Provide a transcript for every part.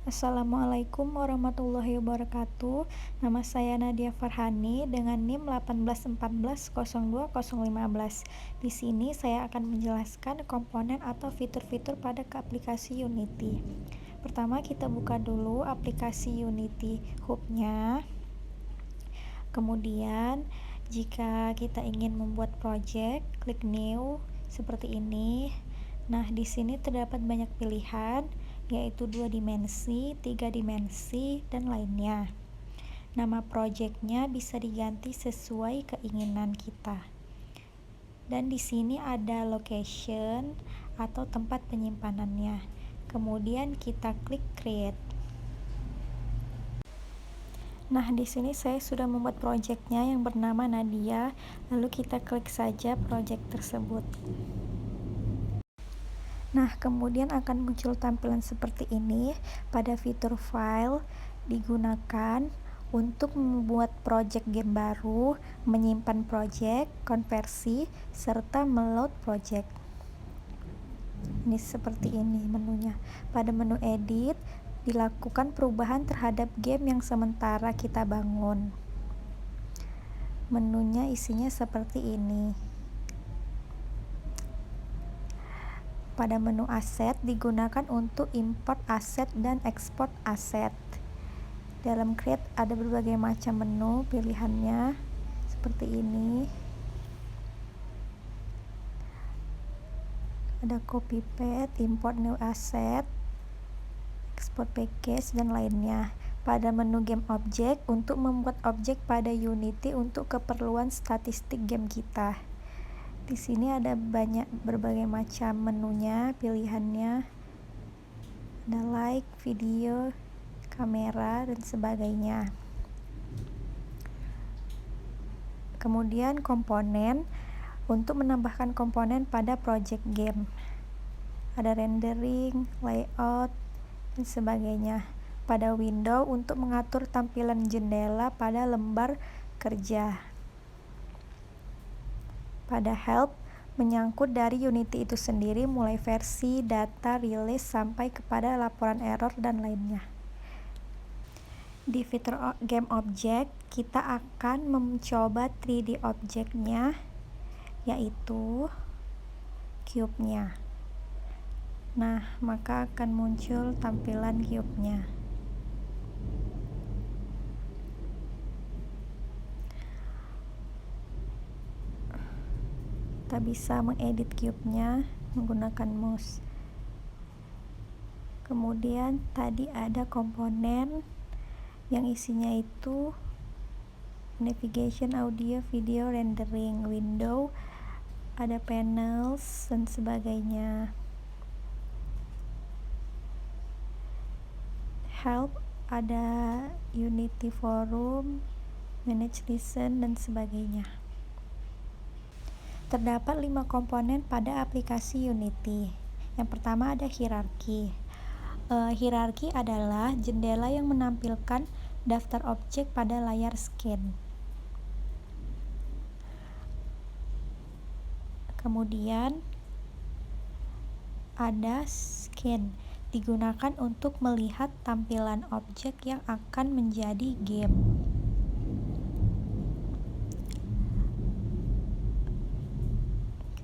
Assalamualaikum warahmatullahi wabarakatuh. Nama saya Nadia Farhani dengan NIM 1814020015. Di sini saya akan menjelaskan komponen atau fitur-fitur pada aplikasi Unity. Pertama, kita buka dulu aplikasi Unity Hub-nya. Kemudian, jika kita ingin membuat project, klik New seperti ini. Nah, di sini terdapat banyak pilihan, yaitu 2 dimensi, 3 dimensi, dan lainnya. Nama projectnya bisa diganti sesuai keinginan kita. Dan di sini ada location atau tempat penyimpanannya. Kemudian kita klik create. Nah, di sini saya sudah membuat projectnya yang bernama Nadia. Lalu kita klik saja project tersebut. Nah, kemudian akan muncul tampilan seperti ini. Pada fitur file digunakan untuk membuat project game baru, menyimpan project, konversi, serta meload project. Ini seperti ini menunya. Pada menu edit, dilakukan perubahan terhadap game yang sementara kita bangun. Menunya isinya seperti ini. Pada menu aset digunakan untuk import aset dan ekspor aset. Dalam create ada berbagai macam menu pilihannya seperti ini. Ada copy paste, import new asset, export package, dan lainnya. Pada menu game object untuk membuat objek pada Unity untuk keperluan statistik game kita. Di sini ada berbagai macam menunya, pilihannya. Ada like, video, kamera, dan sebagainya. Kemudian komponen untuk menambahkan komponen pada project game. Ada rendering, layout, dan sebagainya. Pada window untuk mengatur tampilan jendela pada lembar kerja. Pada help menyangkut dari Unity itu sendiri, mulai versi, data, rilis, sampai kepada laporan error dan lainnya. Di fitur game object, kita akan mencoba 3D object-nya, yaitu cube-nya. Nah, maka akan muncul tampilan cube-nya. Kita bisa mengedit cube-nya menggunakan mouse. Kemudian tadi ada komponen yang isinya itu navigation, audio, video, rendering, window, ada panels, dan sebagainya. Help, ada Unity forum, manage listen, dan sebagainya. Terdapat 5 komponen pada aplikasi Unity. Yang pertama ada hierarki. Hierarki adalah jendela yang menampilkan daftar objek pada layar scan. Kemudian ada scan, digunakan untuk melihat tampilan objek yang akan menjadi game.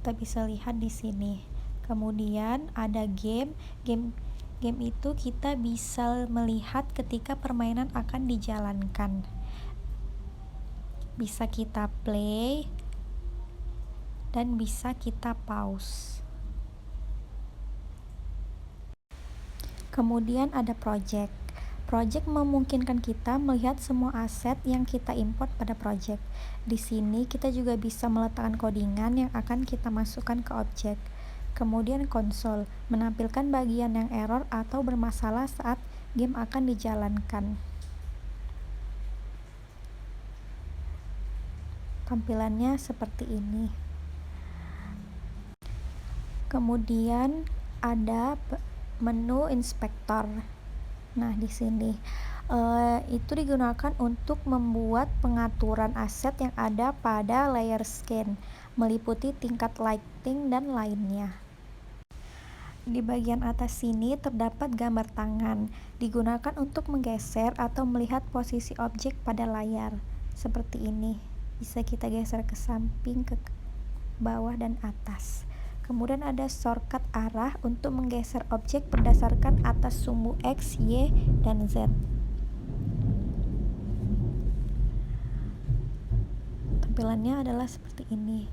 Kita bisa lihat di sini. Kemudian ada game itu kita bisa melihat ketika permainan akan dijalankan. Bisa kita play dan bisa kita pause. Kemudian ada project. Project memungkinkan kita melihat semua aset yang kita import pada project. Di sini kita juga bisa meletakkan codingan yang akan kita masukkan ke objek. Kemudian konsol, menampilkan bagian yang error atau bermasalah saat game akan dijalankan. Tampilannya seperti ini. Kemudian ada menu inspektor. Nah, di sini itu digunakan untuk membuat pengaturan aset yang ada pada layer scan, meliputi tingkat lighting dan lainnya. Di bagian atas sini terdapat gambar tangan, digunakan untuk menggeser atau melihat posisi objek pada layar. Seperti ini, bisa kita geser ke samping, ke bawah, dan atas. Kemudian ada shortcut arah untuk menggeser objek berdasarkan atas sumbu X, Y, dan Z. Tampilannya adalah seperti ini.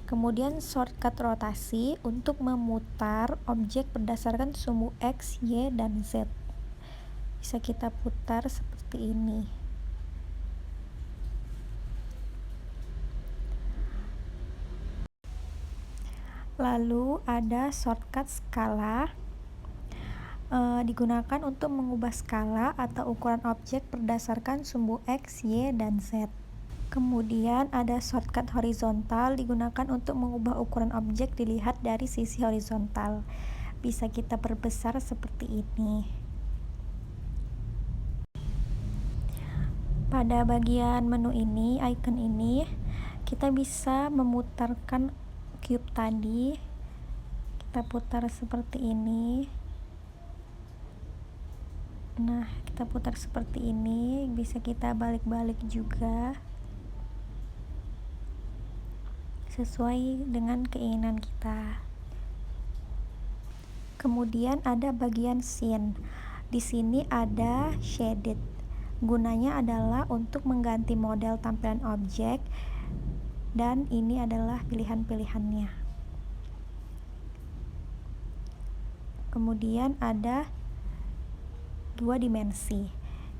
Kemudian shortcut rotasi untuk memutar objek berdasarkan sumbu X, Y, dan Z. Bisa kita putar seperti ini. Lalu ada shortcut skala, digunakan untuk mengubah skala atau ukuran objek berdasarkan sumbu X, Y, dan Z. Kemudian ada shortcut horizontal, digunakan untuk mengubah ukuran objek dilihat dari sisi horizontal. Bisa kita perbesar seperti ini. Pada bagian menu ini, icon ini, kita bisa memutarkan cube tadi. Kita putar seperti ini. Nah, kita putar seperti ini, bisa kita balik-balik juga sesuai dengan keinginan kita. Kemudian ada bagian scene. Di sini ada shaded. Gunanya adalah untuk mengganti model tampilan objek, dan ini adalah pilihan-pilihannya. Kemudian ada 2 dimensi.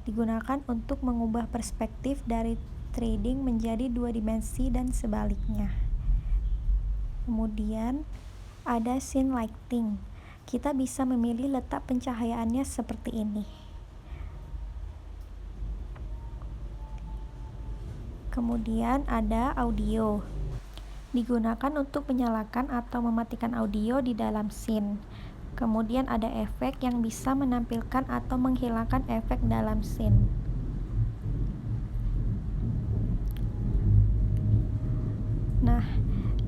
Digunakan untuk mengubah perspektif dari 3D menjadi 2 dimensi dan sebaliknya. Kemudian ada scene lighting. Kita bisa memilih letak pencahayaannya seperti ini. Kemudian ada audio. Digunakan untuk menyalakan atau mematikan audio di dalam scene. Kemudian ada efek yang bisa menampilkan atau menghilangkan efek dalam scene. Nah,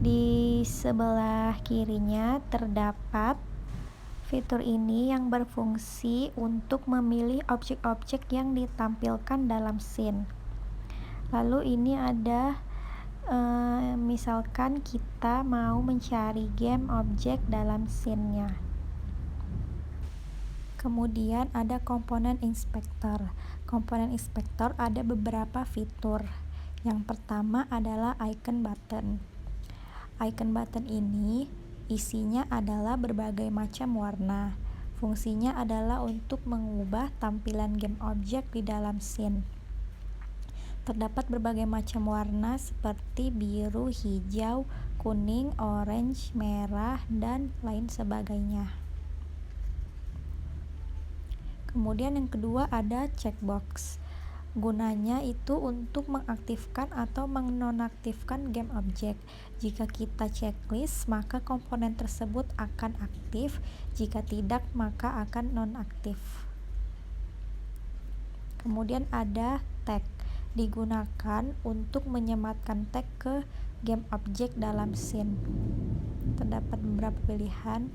di sebelah kirinya terdapat fitur ini yang berfungsi untuk memilih objek-objek yang ditampilkan dalam scene. Lalu ini ada misalkan kita mau mencari game objek dalam scene-nya. Kemudian ada komponen inspektor. Komponen inspektor ada beberapa fitur. Yang pertama adalah icon button. Icon button ini isinya adalah berbagai macam warna. Fungsinya adalah untuk mengubah tampilan game objek di dalam scene. Terdapat berbagai macam warna seperti biru, hijau, kuning, orange, merah, dan lain sebagainya. Kemudian yang kedua ada checkbox. Gunanya itu untuk mengaktifkan atau menonaktifkan game objek. Jika kita checklist, maka komponen tersebut akan aktif. Jika tidak, maka akan nonaktif. Kemudian ada tag. Digunakan untuk menyematkan tag ke game objek dalam scene. Terdapat beberapa pilihan.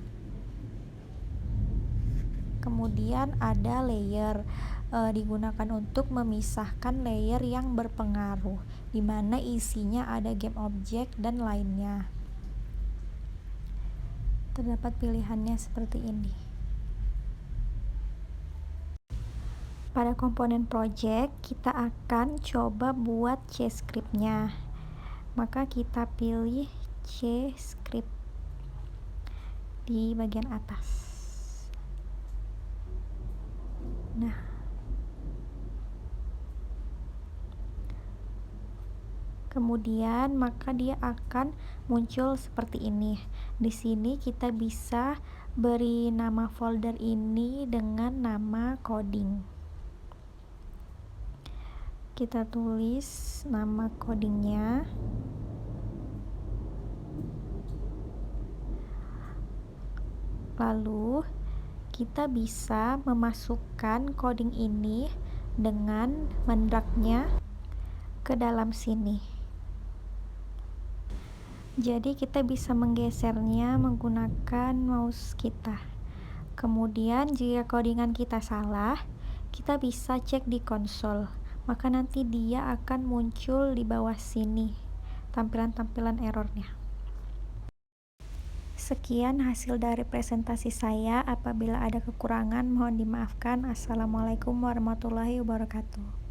Kemudian ada layer, digunakan untuk memisahkan layer yang berpengaruh, di mana isinya ada game objek dan lainnya. Terdapat pilihannya seperti ini. Pada komponen project, kita akan coba buat C script-nya. Maka kita pilih C script di bagian atas. Nah, kemudian maka dia akan muncul seperti ini. Di sini kita bisa beri nama folder ini dengan nama coding. Kita tulis nama codingnya. Lalu kita bisa memasukkan coding ini dengan mendragnya ke dalam sini. Jadi kita bisa menggesernya menggunakan mouse kita. Kemudian jika codingan kita salah, kita bisa cek di konsol, maka nanti dia akan muncul di bawah sini tampilan-tampilan errornya. Sekian hasil dari presentasi saya. Apabila ada kekurangan, mohon dimaafkan. Assalamualaikum warahmatullahi wabarakatuh.